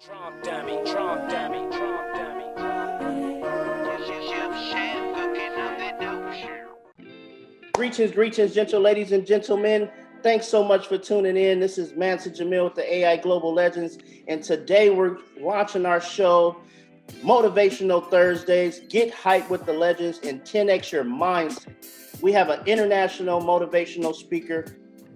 Drunk dummy, drunk dummy, drunk dummy. Greetings, gentle ladies and gentlemen. Thanks so much for tuning in. This is Mansa Jamel with the AI Global Legends, and today we're launching our show, Motivational Thursdays. Get hyped with the legends and 10x your mindset. We have an international motivational speaker,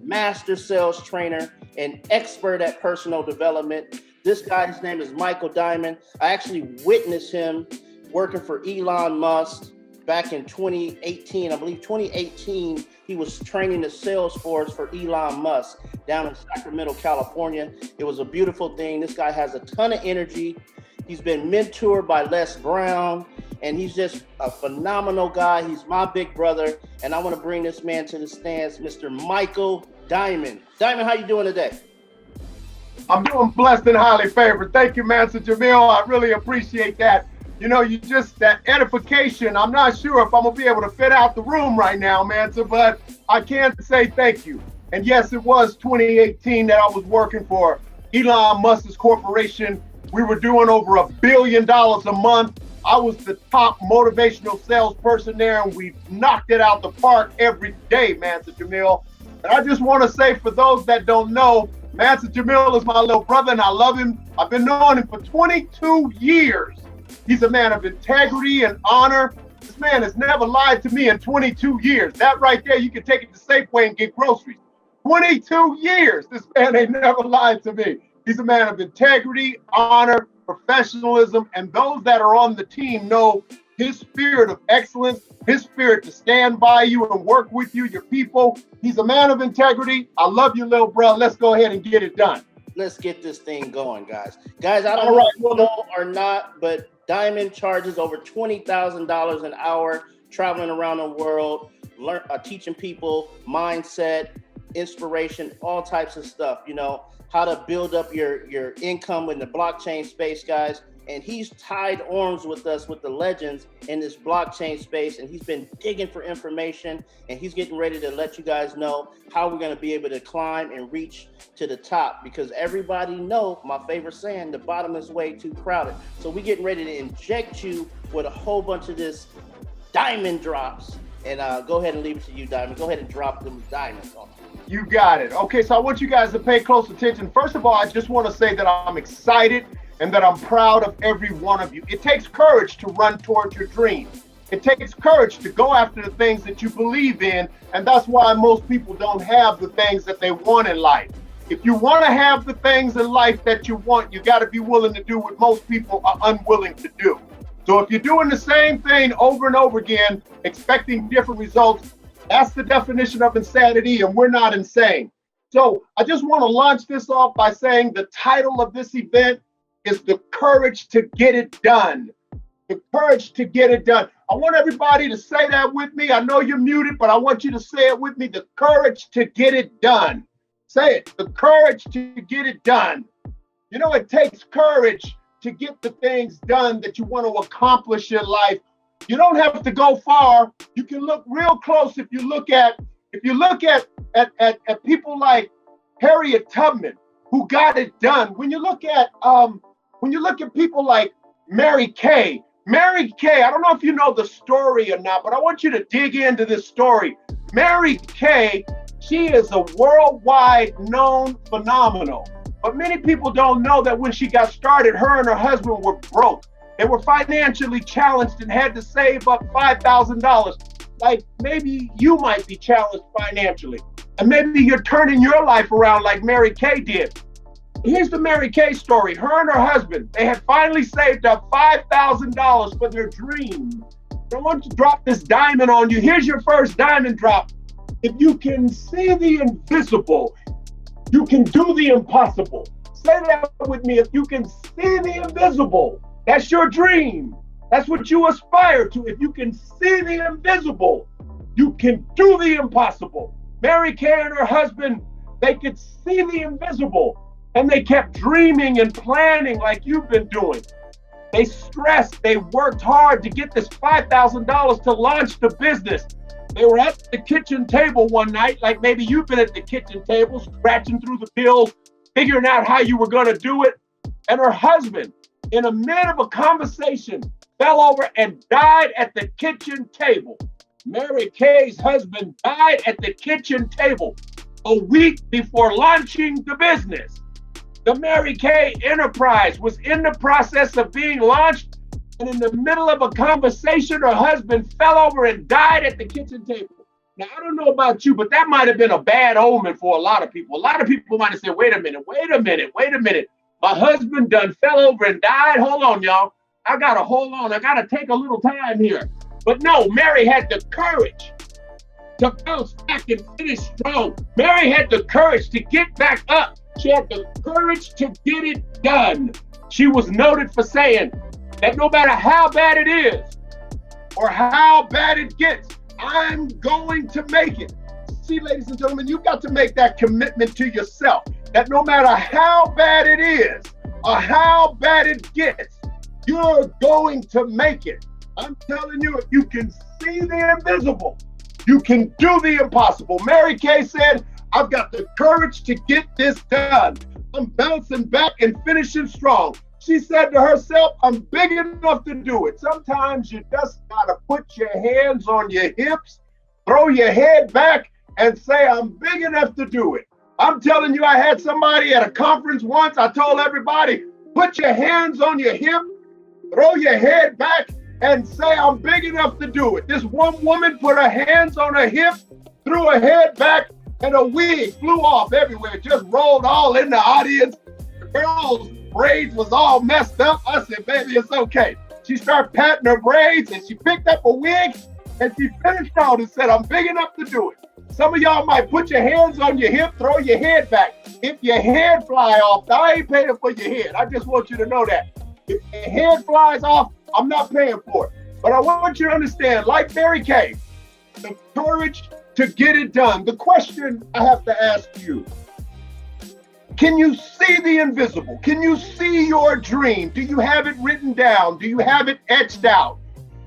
master sales trainer, and expert at personal development. This guy's name is Michael Diamond. I actually witnessed him working for Elon Musk back in 2018. I believe 2018, he was training the sales force for Elon Musk down in Sacramento, California. It was a beautiful thing. This guy has a ton of energy. He's been mentored by Les Brown, and he's just a phenomenal guy. He's my big brother, and I want to bring this man to the stands, Mr. Michael Diamond. Diamond, how you doing today? I'm doing blessed and highly favored. Thank you, Mansa Jamel. I really appreciate that. You know, you just, that edification, I'm not sure if I'm going to be able to fit out the room right now, Mansa, but I can say thank you. And yes, it was 2018 that I was working for Elon Musk's corporation. We were doing over $1 billion a month. I was the top motivational salesperson there, and we knocked it out the park every day, Mansa Jamel. And I just want to say, for those that don't know, Mansa Jamel is my little brother, and I love him. I've been knowing him for 22 years. He's a man of integrity and honor. This man has never lied to me in 22 years. That right there, you can take it to Safeway and get groceries. 22 years, this man ain't never lied to me. He's a man of integrity, honor, professionalism, and those that are on the team know his spirit of excellence, his spirit to stand by you and work with you, your people. He's a man of integrity. I love you, little bro. Let's go ahead and get it done. Let's get this thing going, guys. Guys, I don't know if you know or not, but Diamond charges over $20,000 an hour traveling around the world, teaching people mindset, inspiration, all types of stuff, you know, how to build up your income in the blockchain space, guys. And he's tied arms with us, with the legends in this blockchain space. And he's been digging for information, and he's getting ready to let you guys know how we're going to be able to climb and reach to the top, because everybody know my favorite saying, the bottom is way too crowded. So we're getting ready to inject you with a whole bunch of this diamond drops. And go ahead and leave it to you, Diamond. Go ahead and drop them diamonds on them. You got it. Okay, so I want you guys to pay close attention. First of all, I just want to say that I'm excited and that I'm proud of every one of you. It takes courage to run towards your dreams. It takes courage to go after the things that you believe in, and that's why most people don't have the things that they want in life. If you want to have the things in life that you want, you got to be willing to do what most people are unwilling to do. So if you're doing the same thing over and over again, expecting different results, that's the definition of insanity, and we're not insane. So I just want to launch this off by saying the title of this event is The Courage to Get It Done. The courage to get it done. I want everybody to say that with me. I know you're muted, but I want you to say it with me. The courage to get it done. Say it. The courage to get it done. You know, it takes courage to get the things done that you want to accomplish in life. You don't have to go far. You can look real close if you look at people like Harriet Tubman, who got it done. When you look at people like Mary Kay, I don't know if you know the story or not, but I want you to dig into this story. Mary Kay, she is a worldwide known phenomenon. But many people don't know that when she got started, her and her husband were broke. They were financially challenged and had to save up $5,000. Like maybe you might be challenged financially. And maybe you're turning your life around like Mary Kay did. Here's the Mary Kay story. Her and her husband, they had finally saved up $5,000 for their dream. I want to drop this diamond on you. Here's your first diamond drop. If you can see the invisible, you can do the impossible. Say that with me. If you can see the invisible, that's your dream. That's what you aspire to. If you can see the invisible, you can do the impossible. Mary Kay and her husband, they could see the invisible, and they kept dreaming and planning like you've been doing. They stressed, they worked hard to get this $5,000 to launch the business. They were at the kitchen table one night, like maybe you've been at the kitchen table, scratching through the bills, figuring out how you were going to do it. and her husband, in the middle of a conversation, fell over and died at the kitchen table. Mary Kay's husband died at the kitchen table a week before launching the business. The Mary Kay enterprise was in the process of being launched, and in the middle of a conversation, her husband fell over and died at the kitchen table. Now, I don't know about you, but that might have been a bad omen for a lot of people. A lot of people might have said, wait a minute. My husband done fell over and died. Hold on, y'all. I gotta take a little time here. But no, Mary had the courage to bounce back and finish strong. Mary had the courage to get back up. She had the courage to get it done. She was noted for saying that no matter how bad it is or how bad it gets, I'm going to make it. See, ladies and gentlemen, you've got to make that commitment to yourself that no matter how bad it is or how bad it gets, you're going to make it. I'm telling you, if you can see the invisible, you can do the impossible. Mary Kay said, I've got the courage to get this done. I'm bouncing back and finishing strong. She said to herself, I'm big enough to do it. Sometimes you just gotta put your hands on your hips, throw your head back, and say, I'm big enough to do it. I'm telling you, I had somebody at a conference once, I told everybody, put your hands on your hip, throw your head back, and say, I'm big enough to do it. This one woman put her hands on her hip, threw her head back, and a wig flew off everywhere. It just rolled all in the audience. The girl's braids was all messed up. I said, baby, it's okay. She started patting her braids, and she picked up a wig, and she finished out and said, I'm big enough to do it. Some of y'all might put your hands on your hip, throw your head back. If your head fly off, I ain't paying for your head. I just want you to know that. If your head flies off, I'm not paying for it. But I want you to understand, like Mary Kay, the courage to get it done. The question I have to ask you, can you see the invisible? Can you see your dream? Do you have it written down? Do you have it etched out?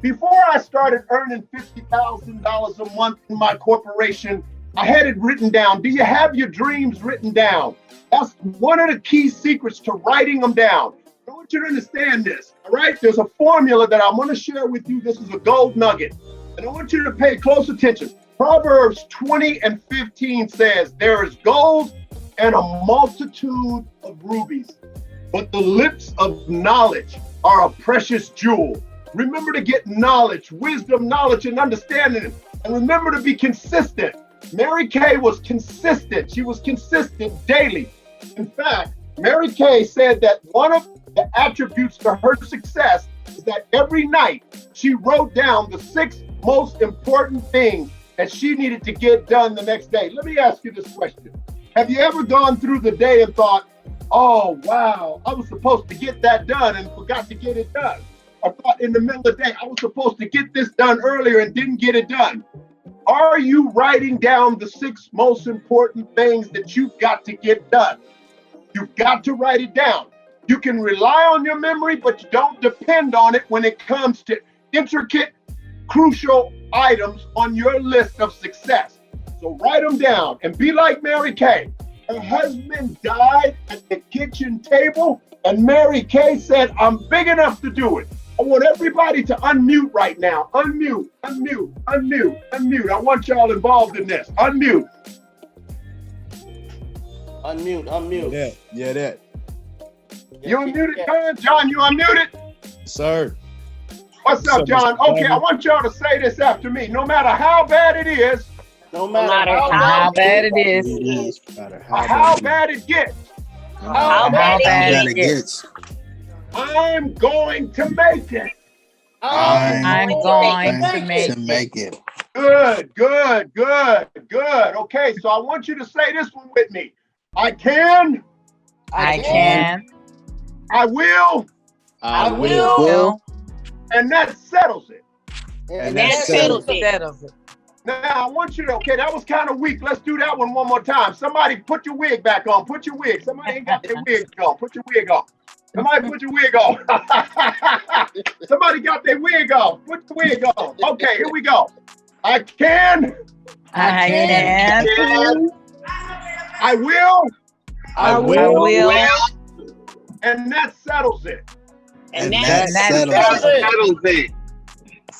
Before I started earning $50,000 a month in my corporation, I had it written down. Do you have your dreams written down? That's one of the key secrets to writing them down. I want you to understand this, all right? There's a formula that I'm going to share with you. This is a gold nugget, and I want you to pay close attention. Proverbs 20:15 says, there is gold and a multitude of rubies, but the lips of knowledge are a precious jewel. Remember to get knowledge, wisdom, knowledge, and understanding, and remember to be consistent. Mary Kay was consistent. She was consistent daily. In fact, Mary Kay said that one of the attributes to her success is that every night she wrote down the 6 most important things that she needed to get done the next day. Let me ask you this question. Have you ever gone through the day and thought, oh, wow, I was supposed to get that done and forgot to get it done? Or thought in the middle of the day, I was supposed to get this done earlier and didn't get it done? Are you writing down the 6 most important things that you've got to get done? You've got to write it down. You can rely on your memory, but you don't depend on it when it comes to intricate, crucial items on your list of success. So write them down and be like Mary Kay. Her husband died at the kitchen table, and Mary Kay said, I'm big enough to do it. I want everybody to unmute right now. Unmute, unmute, unmute, unmute. I want y'all involved in this. Unmute. Unmute, unmute. Yeah, that. You unmuted, John? John, you unmuted? Sir. What's up, John? Okay, I want y'all to say this after me. No matter how bad it is, No matter how bad it is, how bad it gets, how bad it gets, I'm going to make it. I'm going to make it. Good, good, good, good. Okay, so I want you to say this one with me. I can. I can. I will. I will. And that settles it. And That settles it. Now, I want you to, okay, that was kind of weak. Let's do that one more time. Somebody put your wig back on. Put your wig. Somebody ain't got their wig on. Put your wig on. Somebody put your wig on. Somebody got their wig on. Put the wig on. Okay, here we go. I can. I can. I will. I will. And that settles it. And that settles it.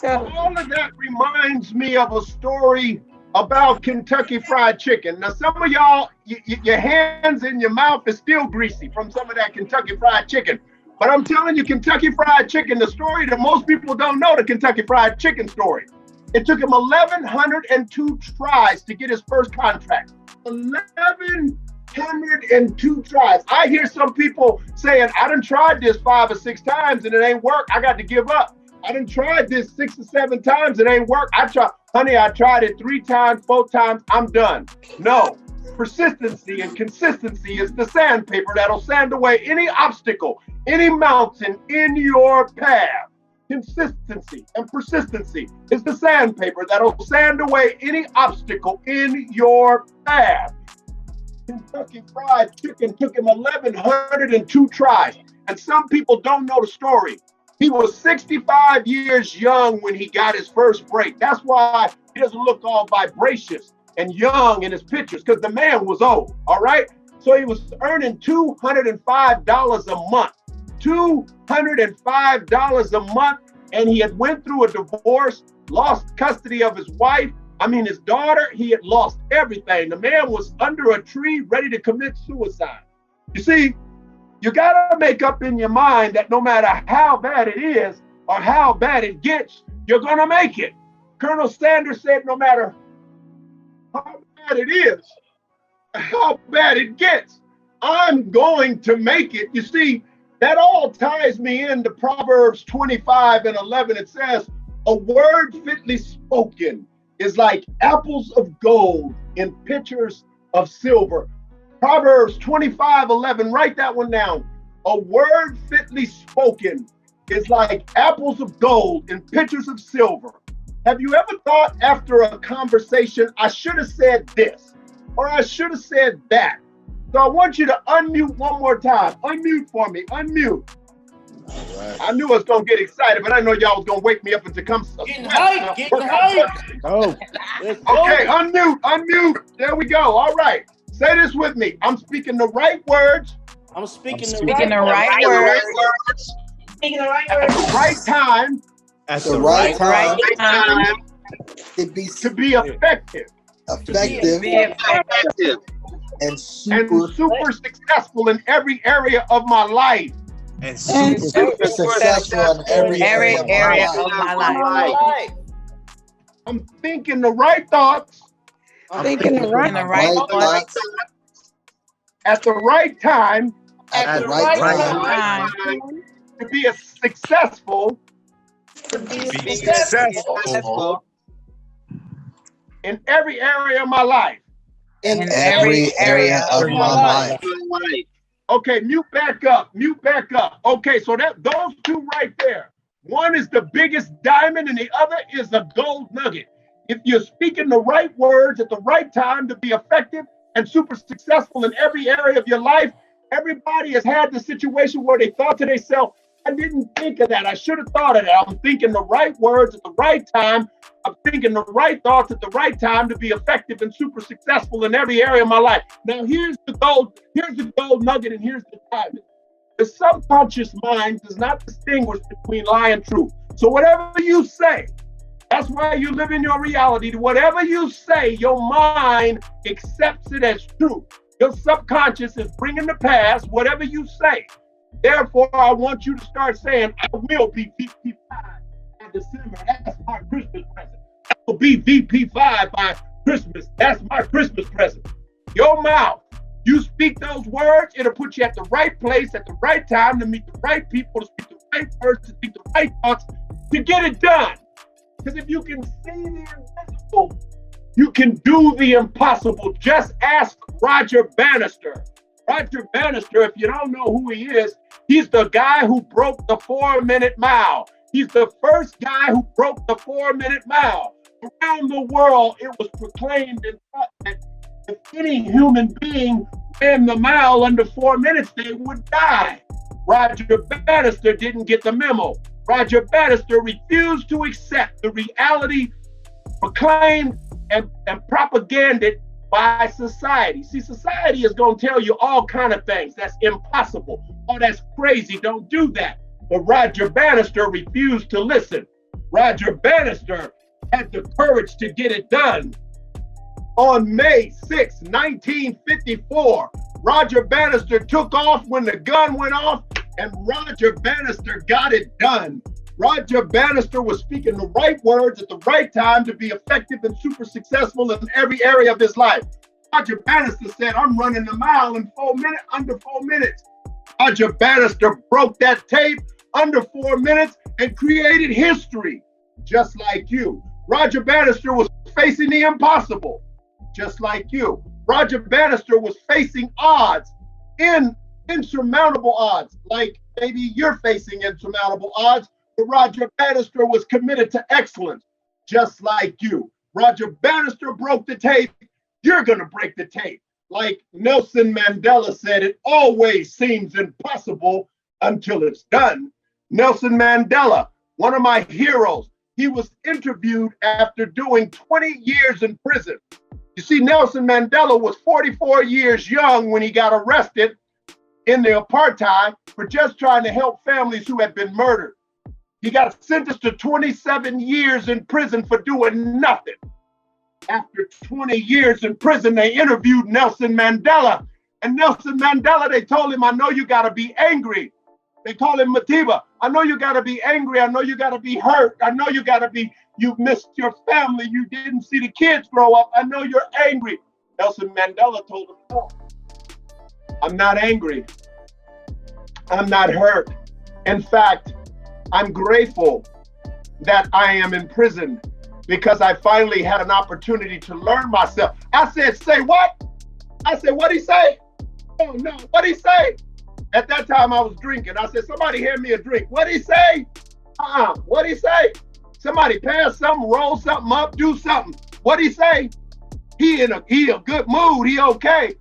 All of that reminds me of a story about Kentucky Fried Chicken. Now, some of y'all, your hands and your mouth is still greasy from some of that Kentucky Fried Chicken. But I'm telling you, Kentucky Fried Chicken, the story that most people don't know, the Kentucky Fried Chicken story. It took him 1,102 tries to get his first contract. 1,102 tries. I hear some people saying, I done tried this 5 or 6 times and it ain't work. I got to give up. I done tried this 6 or 7 times. It ain't work. I tried it 3 times, 4 times. I'm done. No. Persistency and consistency is the sandpaper that'll sand away any obstacle, any mountain in your path. Consistency and persistency is the sandpaper that'll sand away any obstacle in your path. Kentucky Fried Chicken took him 1,102 tries. And some people don't know the story. He was 65 years young when he got his first break. That's why he doesn't look all vivacious and young in his pictures, because the man was old, all right? So he was earning $205 a month. $205 a month, and he had went through a divorce, lost custody of his wife. His daughter. He had lost everything. The man was under a tree ready to commit suicide. You see, you gotta make up in your mind that no matter how bad it is or how bad it gets, you're gonna make it. Colonel Sanders said no matter how bad it is, how bad it gets, I'm going to make it. You see, that all ties me into Proverbs 25:11. It says, a word fitly spoken is like apples of gold in pitchers of silver. Proverbs 25:11, write that one down. A word fitly spoken is like apples of gold in pitchers of silver. Have you ever thought after a conversation, I should have said this, or I should have said that? So I want you to unmute one more time. Unmute for me, unmute. Right. I knew I was gonna get excited, but I know y'all was gonna wake me up and to come. Getting hyped, getting hyped. Oh, Okay, unmute. There we go. All right. Say this with me. I'm speaking the right words. I'm speaking the right words. At the right time. at the right time to be effective. and super successful in every area of my life. and super successful in every area of my life. I'm thinking the right thoughts. Thinking the right thoughts at the right time. At the right time. To be a successful. In every area of my life. In every area of my life. Okay, mute back up. Okay, so those two right there. One is the biggest diamond and the other is a gold nugget. If you're speaking the right words at the right time to be effective and super successful in every area of your life, everybody has had the situation where they thought to themselves, I didn't think of that. I should have thought of that. I'm thinking the right words at the right time. I'm thinking the right thoughts at the right time to be effective and super successful in every area of my life. Now here's the gold nugget and here's the diamond. The subconscious mind does not distinguish between lie and truth. So whatever you say, that's why you live in your reality. Whatever you say, your mind accepts it as true. Your subconscious is bringing to pass whatever you say. Therefore, I want you to start saying, I will be VP5 by December. That's my Christmas present. I will be VP5 by Christmas. That's my Christmas present. Your mouth, you speak those words, it'll put you at the right place at the right time to meet the right people, to speak the right words, to speak the right thoughts, to get it done. Because if you can see the invisible, you can do the impossible. Just ask Roger Bannister. Roger Bannister, if you don't know who he is, he's the guy who broke the 4-minute mile. He's the first guy who broke the 4-minute mile. Around the world, it was proclaimed and thought that if any human being ran the mile under 4 minutes, they would die. Roger Bannister didn't get the memo. Roger Bannister refused to accept the reality proclaimed and propaganded by society. See, society is going to tell you all kind of things. That's impossible. Oh, that's crazy. Don't do that. But Roger Bannister refused to listen. Roger Bannister had the courage to get it done. On May 6, 1954, Roger Bannister took off when the gun went off, and Roger Bannister got it done. Roger Bannister was speaking the right words at the right time to be effective and super successful in every area of his life. Roger Bannister said, I'm running a mile in 4 minutes, under 4 minutes. Roger Bannister broke that tape under 4 minutes and created history, just like you. Roger Bannister was facing the impossible, just like you. Roger Bannister was facing odds, insurmountable odds, like maybe you're facing insurmountable odds, but Roger Bannister was committed to excellence, just like you. Roger Bannister broke the tape. You're going to break the tape. Like Nelson Mandela said, it always seems impossible until it's done. Nelson Mandela, one of my heroes, he was interviewed after doing 20 years in prison. You see, Nelson Mandela was 44 years young when he got arrested in the apartheid for just trying to help families who had been murdered. He got sentenced to 27 years in prison for doing nothing. After 20 years in prison, they interviewed Nelson Mandela. And Nelson Mandela, they told him, I know you got to be angry. They called him Matiba. I know you got to be angry. I know you got to be hurt. I know you got to be, you missed your family. You didn't see the kids grow up. I know you're angry. Nelson Mandela told him, no, I'm not angry. I'm not hurt. In fact, I'm grateful that I am in prison because I finally had an opportunity to learn myself. I said, say what? I said, what'd he say? Oh no, what'd he say? At that time I was drinking. I said, somebody hand me a drink. What'd he say? What'd he say? Somebody pass something, roll something up, do something. What'd he say? He in a good mood, he okay.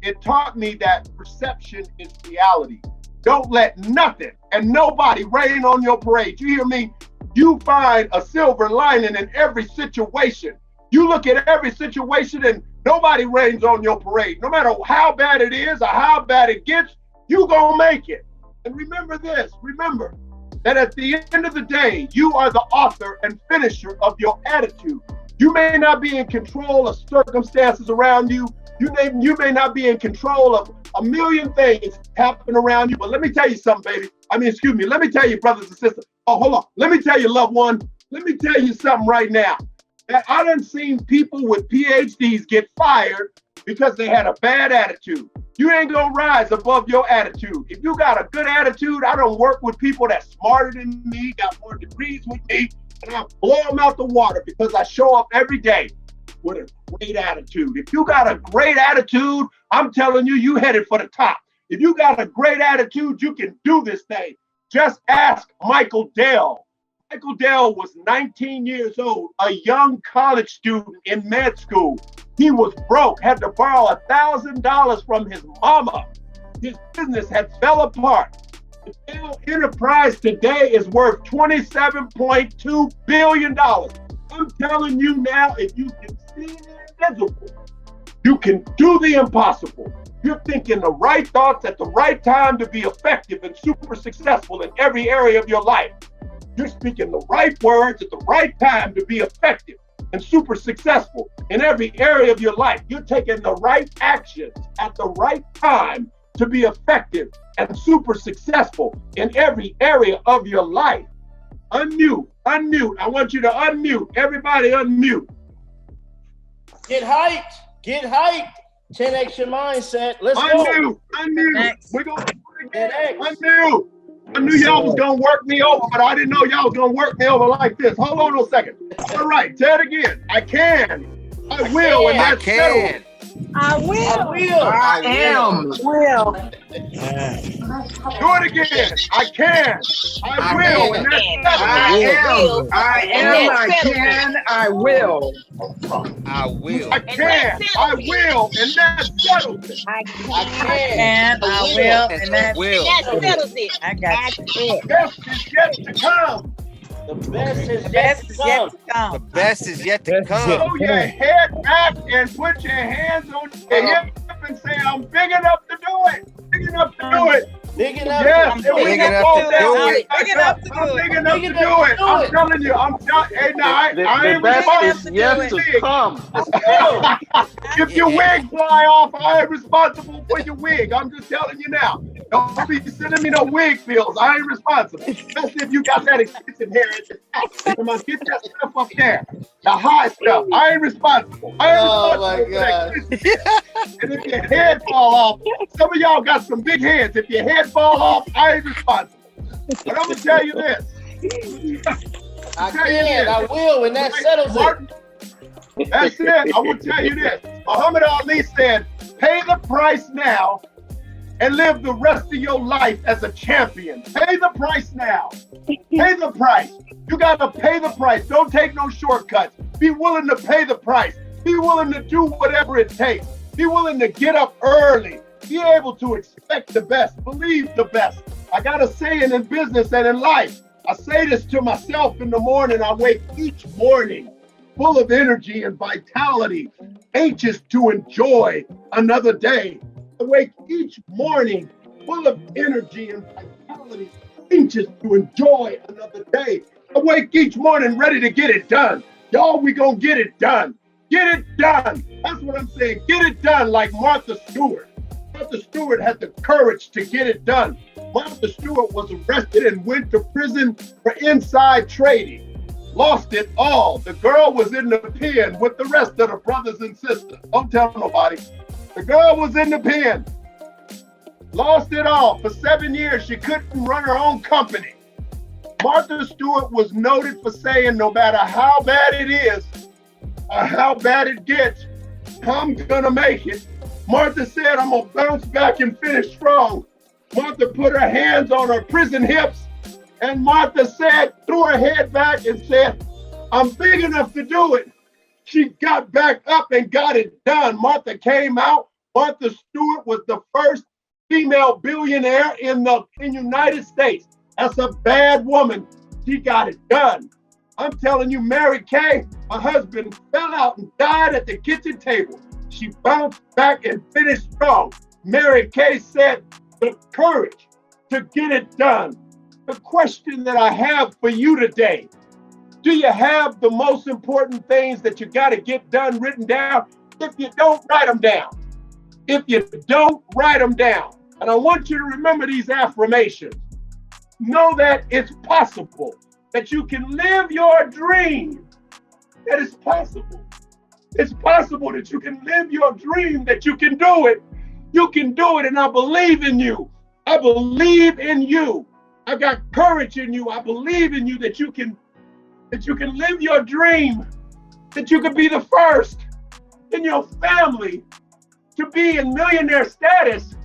It taught me that perception is reality. Don't let nothing and nobody rain on your parade. You hear me? You find a silver lining in every situation. You look at every situation and nobody rains on your parade. No matter how bad it is or how bad it gets, you gonna make it. And remember this, remember that at the end of the day, you are the author and finisher of your attitude. You may not be in control of circumstances around you. You may not be in control of a million things happening around you, but let me tell you something, baby. Let me tell you, brothers and sisters. Oh, hold on. Let me tell you, loved one. Let me tell you something right now. That I done seen people with PhDs get fired because they had a bad attitude. You ain't gonna rise above your attitude. If you got a good attitude, I don't work with people that's smarter than me, got more degrees with me, and I blow them out the water because I show up every day with a great attitude. If you got a great attitude, I'm telling you, you headed for the top. If you got a great attitude, you can do this thing. Just ask Michael Dell. Michael Dell was 19 years old, a young college student in med school. He was broke, had to borrow $1,000 from his mama. His business had fell apart. The Dell enterprise today is worth $27.2 billion. I'm telling you now, if you can see the invisible, you can do the impossible. You're thinking the right thoughts at the right time to be effective and super successful in every area of your life. You're speaking the right words at the right time to be effective and super successful in every area of your life. You're taking the right actions at the right time to be effective and super successful in every area of your life. Unmute. I want you to unmute. Everybody unmute. Get hyped. 10x your mindset. Let's go. Unmute. We're going to do it again. Unmute. I knew y'all was going to work me over, but I didn't know y'all was going to work me over like this. Hold on a second. All right, say it again. I can. I will, and that's settled. I will. I am. Will. Do it again. I can. I will, and that's settled. I am. I can. I will. I will. I can. I will, and that settles it. I And I will, and that will. settles it. I got you. Best is yet to come. The best is The yet best to is yet come. to The come. best is yet to come. Throw your head back and put your hands on your hip and say, I'm big enough to do it. Big enough to do it. Big enough. Yes, I'm and we big can enough fall to down. do it. Big enough to I'm do big it. enough to do it. I'm telling you. Hey, now, I ain't The best responsible is for yet your to wig. come. If your wig fly off, I ain't responsible for your wig. I'm just telling you now. Don't be sending me no wig bills. I ain't responsible. Especially if you got that extension hair at the top. Come on, get that stuff up there. The high stuff. I ain't responsible. I ain't Oh my responsible for that God. extension hair. And if your head fall off, some of y'all got some big heads. If your head fall off, I ain't responsible. But I'm gonna tell you this. I can. I will when that settles it. That's it. I will tell you this. Muhammad Ali said, pay the price now and live the rest of your life as a champion. Pay the price now. Pay the price. You got to pay the price. Don't take no shortcuts. Be willing to pay the price. Be willing to do whatever it takes. Be willing to get up early. Be able to expect the best. Believe the best. I got a saying in business and in life. I say this to myself in the morning. I wake each morning full of energy and vitality, anxious to enjoy another day. I wake each morning full of energy and vitality, anxious to enjoy another day. I wake each morning ready to get it done. Y'all, we gonna get it done. Get it done. That's what I'm saying. Get it done like Martha Stewart. Martha Stewart had the courage to get it done. Martha Stewart was arrested and went to prison for inside trading. Lost it all. The girl was in the pen with the rest of the brothers and sisters. Don't tell nobody. The girl was in the pen. Lost it all. For 7 years, she couldn't run her own company. Martha Stewart was noted for saying, no matter how bad it is or how bad it gets, I'm gonna make it. Martha said, I'm gonna bounce back and finish strong. Martha put her hands on her prison hips, and Martha said, threw her head back and said, I'm big enough to do it. She got back up and got it done. Martha came out. Martha Stewart was the first female billionaire in the United States. That's a bad woman. She got it done. I'm telling you, Mary Kay, her husband fell out and died at the kitchen table. She bounced back and finished strong. Mary Kay said, the courage to get it done. The question that I have for you today, do you have the most important things that you got to get done written down? If you don't, write them down. If you don't, write them down. And I want you to remember these affirmations. Know that it's possible, that you can live your dream, that it's possible. It's possible that you can live your dream, that you can do it. You can do it, and I believe in you. I believe in you. I got courage in you. I believe in you that you can live your dream, that you can be the first in your family to be in millionaire status.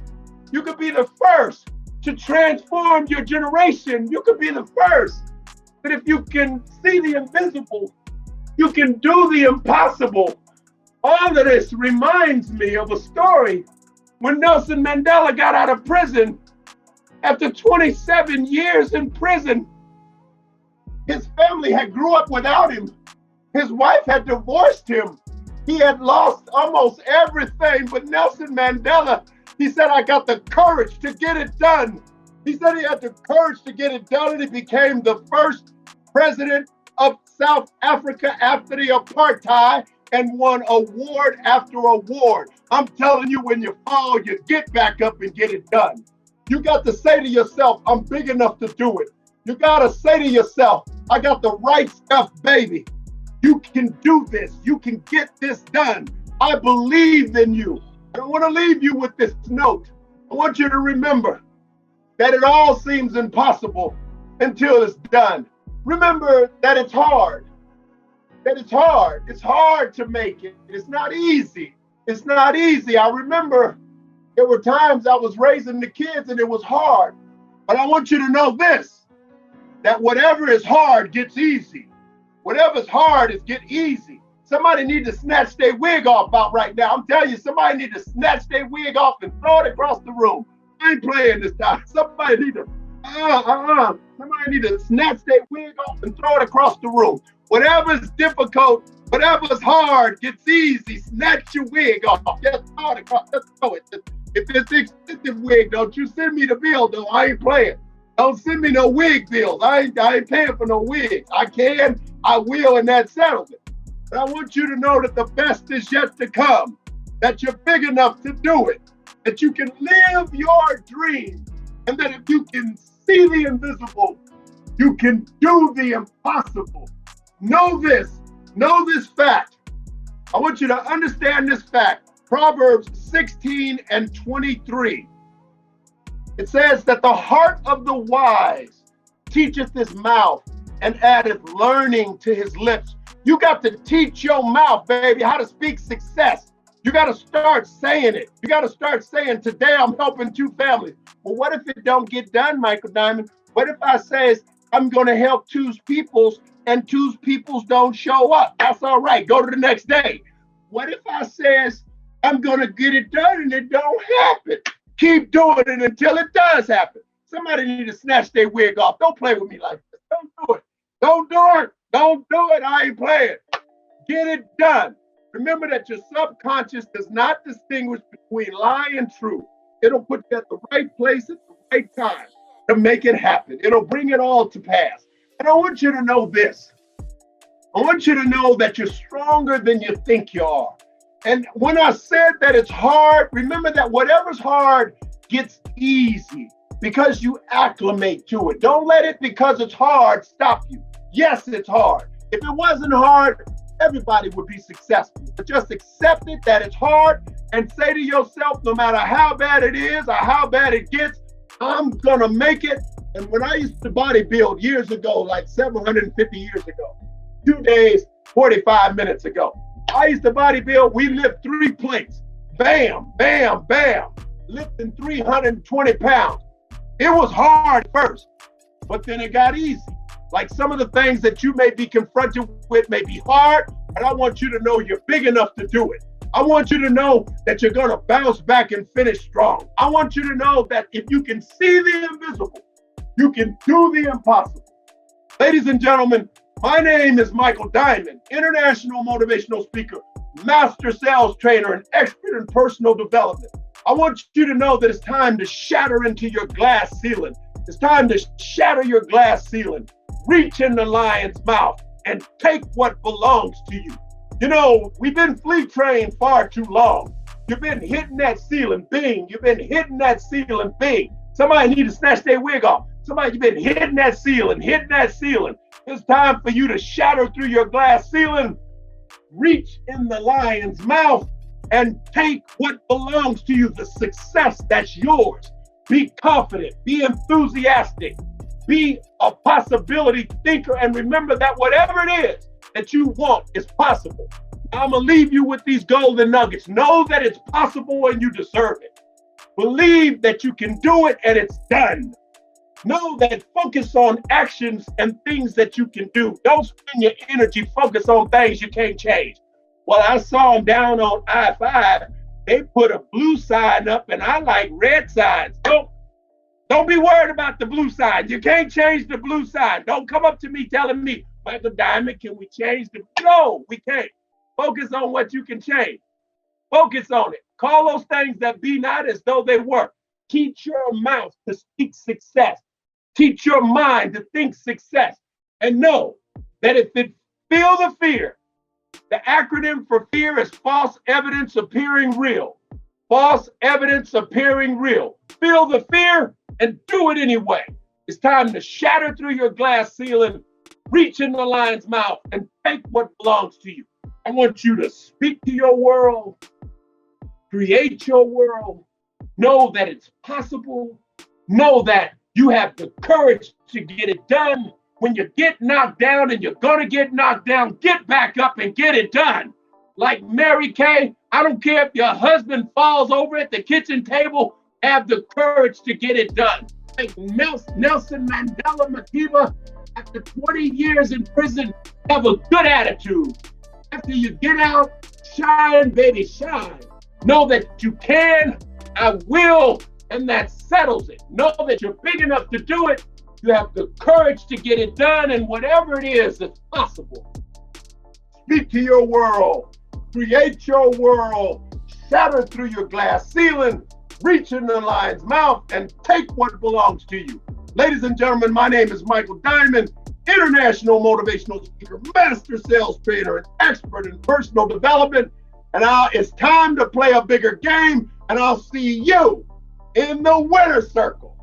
You could be the first to transform your generation. You could be the first. But if you can see the invisible, you can do the impossible. All of this reminds me of a story when Nelson Mandela got out of prison. After 27 years in prison, his family had grew up without him. His wife had divorced him. He had lost almost everything, but Nelson Mandela, he said, I got the courage to get it done. He said he had the courage to get it done, and he became the first president of South Africa after the apartheid and won award after award. I'm telling you, when you fall, you get back up and get it done. You got to say to yourself, I'm big enough to do it. You got to say to yourself, I got the right stuff, baby. You can do this. You can get this done. I believe in you. I want to leave you with this note. I want you to remember that it all seems impossible until it's done. Remember that it's hard. That it's hard. It's hard to make it. It's not easy. It's not easy. I remember there were times I was raising the kids and it was hard. But I want you to know this, that whatever is hard gets easy. Whatever's hard is get easy. Somebody need to snatch their wig off out right now. I'm telling you, somebody need to snatch their wig off and throw it across the room. I ain't playing this time. Somebody need to Somebody need to snatch their wig off and throw it across the room. Whatever's difficult, whatever's hard gets easy. Snatch your wig off. Just throw it across. Just throw it. If it's an expensive wig, don't you send me the bill, though. I ain't playing. Don't send me no wig bills. I ain't paying for no wigs. I can, I will, and that settles it. But I want you to know that the best is yet to come, that you're big enough to do it, that you can live your dream, and that if you can see the invisible, you can do the impossible. Know this fact. I want you to understand this fact. Proverbs 16:23. It says that the heart of the wise teacheth his mouth and addeth learning to his lips. You got to teach your mouth, baby, how to speak success. You got to start saying it. You got to start saying, today I'm helping 2 families. Well, what if it don't get done, Michael Diamond? What if I says I'm going to help 2 peoples and 2 peoples don't show up? That's all right. Go to the next day. What if I says I'm going to get it done and it don't happen? Keep doing it until it does happen. Somebody need to snatch their wig off. Don't play with me like this. Don't do it. Don't do it. Don't do it. I ain't playing. Get it done. Remember that your subconscious does not distinguish between lie and truth. It'll put you at the right place at the right time to make it happen. It'll bring it all to pass. And I want you to know this. I want you to know that you're stronger than you think you are. And when I said that it's hard, remember that whatever's hard gets easy because you acclimate to it. Don't let it, because it's hard, stop you. Yes, it's hard. If it wasn't hard, everybody would be successful. But just accept it that it's hard and say to yourself, no matter how bad it is or how bad it gets, I'm gonna make it. And when I used to bodybuild years ago, like 750 years ago, 2 days, 45 minutes ago, I used to bodybuild. We lift 3 plates. Bam, bam, bam. Lifting 320 pounds. It was hard first, but then it got easy. Like some of the things that you may be confronted with may be hard, but I want you to know you're big enough to do it. I want you to know that you're gonna bounce back and finish strong. I want you to know that if you can see the invisible, you can do the impossible. Ladies and gentlemen, my name is Michael Diamond, international motivational speaker, master sales trainer, and expert in personal development. I want you to know that it's time to shatter into your glass ceiling. It's time to shatter your glass ceiling. Reach in the lion's mouth and take what belongs to you. You know, we've been flea trained far too long. You've been hitting that ceiling, bing. You've been hitting that ceiling, bing. Somebody need to snatch their wig off. Somebody, you've been hitting that ceiling, hitting that ceiling. It's time for you to shatter through your glass ceiling, reach in the lion's mouth, and take what belongs to you, the success that's yours. Be confident, be enthusiastic, be a possibility thinker, and remember that whatever it is that you want is possible. Now, I'm gonna leave you with these golden nuggets. Know that it's possible and you deserve it. Believe that you can do it and it's done. Know that focus on actions and things that you can do. Don't spend your energy focus on things you can't change. Well, I saw them down on I-5. They put a blue sign up, and I like red signs. Don't be worried about the blue sign. You can't change the blue sign. Don't come up to me telling me, Michael Diamond, can we change the? No, we can't. Focus on what you can change. Focus on it. Call those things that be not as though they were. Teach your mouth to speak success. Teach your mind to think success. And know that if it feel the fear, the acronym for fear is false evidence appearing real. False evidence appearing real. Feel the fear and do it anyway. It's time to shatter through your glass ceiling, reach in the lion's mouth, and take what belongs to you. I want you to speak to your world, create your world, know that it's possible, know that you have the courage to get it done. When you get knocked down, and you're gonna get knocked down, get back up and get it done. Like Mary Kay, I don't care if your husband falls over at the kitchen table, have the courage to get it done. Like Nelson Mandela Madiba, after 20 years in prison, have a good attitude. After you get out, shine, baby, shine. Know that you can, I will, and that settles it. Know that you're big enough to do it. You have the courage to get it done, and whatever it is, it's possible. Speak to your world. Create your world. Shatter through your glass ceiling. Reach in the lion's mouth and take what belongs to you. Ladies and gentlemen, my name is Michael Diamond, international motivational speaker, master sales trainer, and expert in personal development. And now it's time to play a bigger game, and I'll see you in the winner's circle.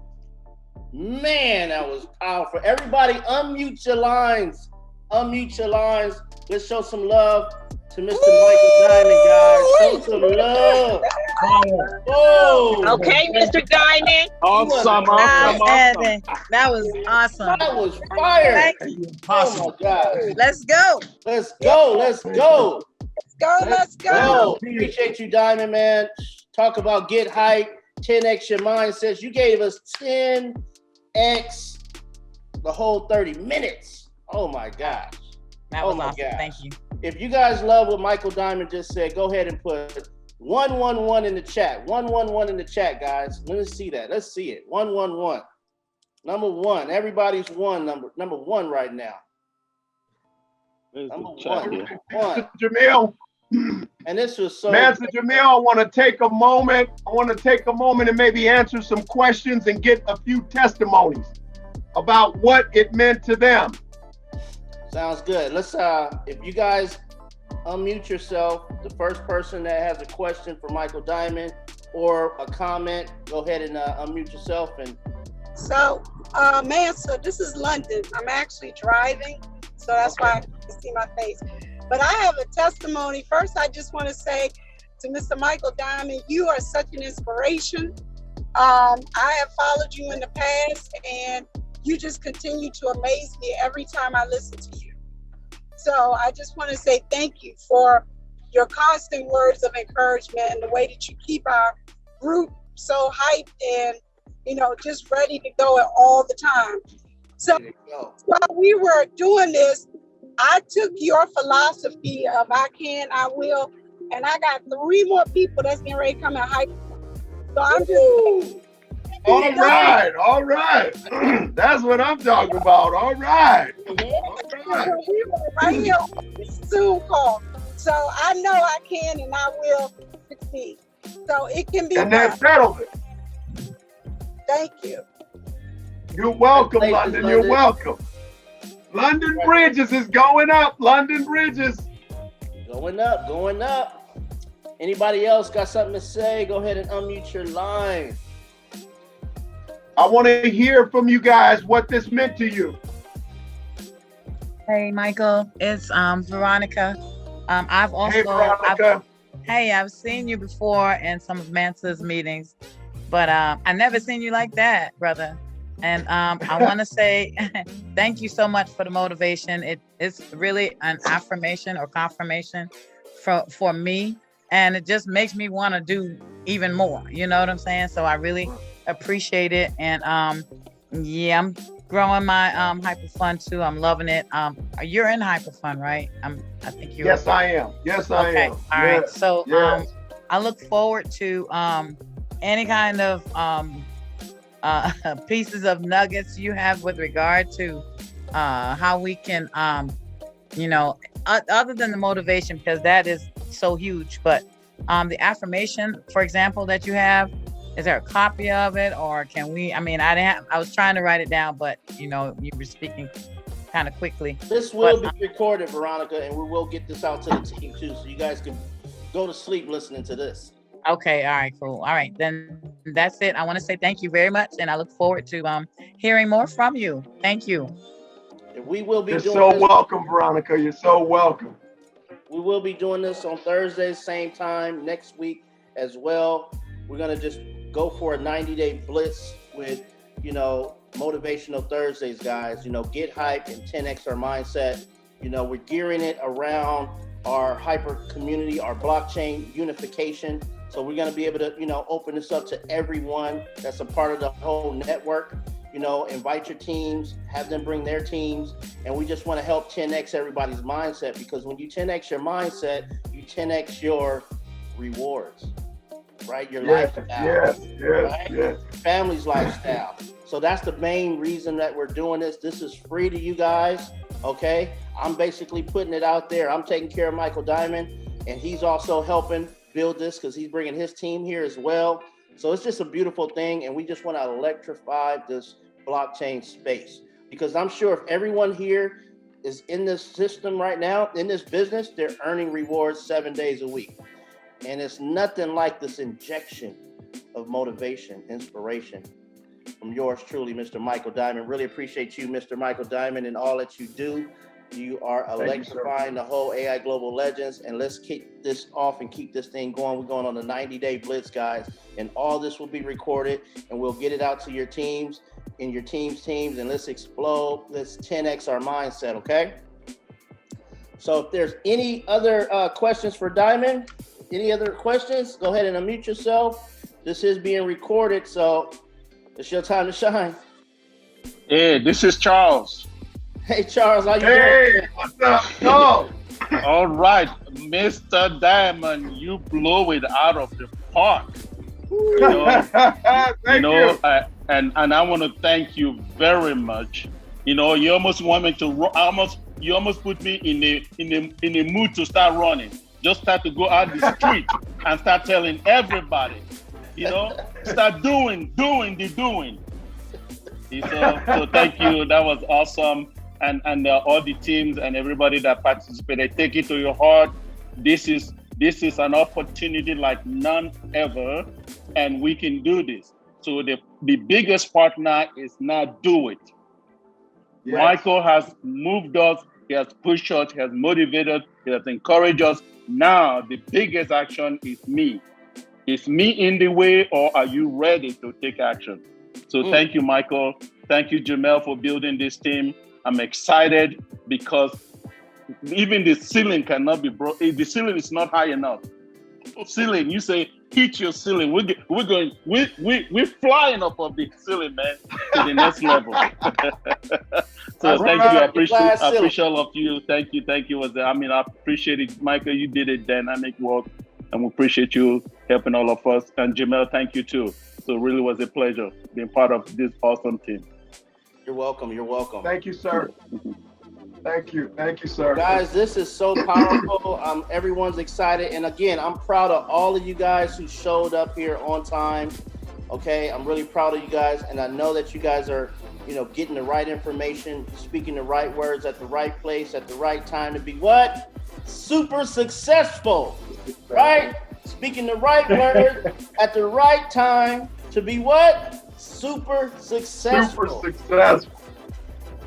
Man, that was powerful. Everybody, unmute your lines. Unmute your lines. Let's show some love to Mr. Michael Diamond, guys. Show some love. Oh. Okay, Mr. Diamond. Awesome. That was awesome. That was fire. Thank you. Oh my God. Let's go. Let's go. Let's go. Let's go. Appreciate you, Diamond, man. Talk about get hype, 10x your mindsets. You gave us 10x the whole 30 minutes. Oh my gosh. That was awesome. Thank you. If you guys love what Michael Diamond just said, go ahead and put 111 in the chat. 111 in the chat, guys. Let us see that. Let's see it. 111. Number one. Everybody's number one right now. Number one. Jamel. And this was so. Mansa, Jamel, I want to take a moment. And maybe answer some questions and get a few testimonies about what it meant to them. Sounds good. Let's if you guys unmute yourself, the first person that has a question for Michael Diamond or a comment, go ahead and unmute yourself. And so, Mansa, this is London. I'm actually driving, so that's why you can see my face. But I have a testimony. First, I just want to say to Mr. Michael Diamond, you are such an inspiration. I have followed you in the past, and you just continue to amaze me every time I listen to you. So I just want to say thank you for your constant words of encouragement and the way that you keep our group so hyped and, just ready to go all the time. So while we were doing this, I took your philosophy of I can, I will, and I got 3 more people that's getting ready to come and hype. So I'm just... All right. That's what I'm talking about. All right. We were right here on this Zoom call. So I know I can and I will succeed. So it can be. And that settles it. Thank you. You're welcome, London. You're welcome. London Bridges is going up. London Bridges. Going up. Anybody else got something to say? Go ahead and unmute your line. I want to hear from you guys what this meant to you. Hey, Michael, it's Veronica. I've also, hey, Veronica. I've seen you before in some of Mansa's meetings, but I never seen you like that, brother. And I want to say thank you so much for the motivation. It's really an affirmation or confirmation for me, and it just makes me want to do even more. You know what I'm saying? So I really appreciate it. And I'm growing my hyper fun too. I'm loving it. You're in hyper fun, right? I think you. Yes, I am. Yes, I am. All right. So I look forward to any kind of pieces of nuggets you have with regard to how we can other than the motivation, because that is so huge, but the affirmation, for example, that you have, is there a copy of it, or can we? I was trying to write it down, but you were speaking kind of quickly. This will be recorded, Veronica, and we will get this out to the team too, so you guys can go to sleep listening to this. Okay, all right, cool. All right, then that's it. I want to say thank you very much, and I look forward to hearing more from you. Thank you. And we will be. You're so welcome, Veronica. You're so welcome. We will be doing this on Thursday, same time next week as well. We're gonna just go for a 90-day blitz with, Motivational Thursdays, guys. Get hype and 10x our mindset. We're gearing it around our hyper community, our blockchain unification. So we're going to be able to, open this up to everyone that's a part of the whole network. Invite your teams, have them bring their teams. And we just want to help 10x everybody's mindset, because when you 10x your mindset, you 10x your rewards. right? Your Yes, lifestyle, yes, yes, right? yes. Family's lifestyle. So that's the main reason that we're doing this. This is free to you guys, okay? I'm basically putting it out there. I'm taking care of Michael Diamond, and he's also helping build this because he's bringing his team here as well. So it's just a beautiful thing, and we just want to electrify this blockchain space because I'm sure if everyone here is in this system right now, in this business, they're earning rewards 7 days a week. And it's nothing like this injection of motivation, inspiration from yours truly, Mr. Michael Diamond. Really appreciate you, Mr. Michael Diamond, and all that you do. You are electrifying the whole AI Global Legends, and let's kick this off and keep this thing going. We're going on a 90-day blitz, guys, and all this will be recorded, and we'll get it out to your teams and your teams, and let's explode. Let's 10x our mindset, okay? So if there's any other questions for Diamond, any other questions, go ahead and unmute yourself. This is being recorded, so it's your time to shine. Hey, this is Charles. Hey, Charles, how you doing? Hey, what's up, Charles? All right, Mr. Diamond, you blow it out of the park. Thank you. And I want to thank you very much. You almost want me to you almost put me in a mood to start running. Just start to go out the street and start telling everybody. Start doing the doing. So thank you. That was awesome. And all the teams and everybody that participated, take it to your heart. This is an opportunity like none ever, and we can do this. So the biggest partner is now do it. Yes. Michael has moved us, he has pushed us, he has motivated, he has encouraged us. Now the biggest action is me. Is me in the way, or are you ready to take action? So thank you, Michael. Thank you, Jamel, for building this team. I'm excited because even the ceiling cannot be broken. The ceiling is not high enough. Ceiling, you say, hit your ceiling. We're flying up of the ceiling, man, to the next level. So thank you. I appreciate all of you. Thank you. I appreciate it. Michael, you did a dynamic work, and we appreciate you helping all of us. And Jamel, thank you too. So it really was a pleasure being part of this awesome team. You're welcome. You're welcome. Thank you, sir. Thank you, sir. Guys, this is so powerful. Everyone's excited. And again, I'm proud of all of you guys who showed up here on time. Okay, I'm really proud of you guys. And I know that you guys are, getting the right information, speaking the right words at the right place, at the right time to be what? Super successful, right? Speaking the right words at the right time to be what? Super successful. Super successful.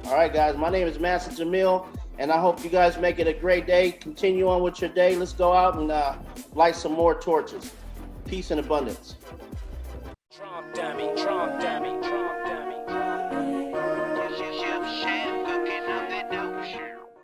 All right, guys, my name is Mansa Jamel, and I hope you guys make it a great day. Continue on with your day. Let's go out and light some more torches. Peace and abundance.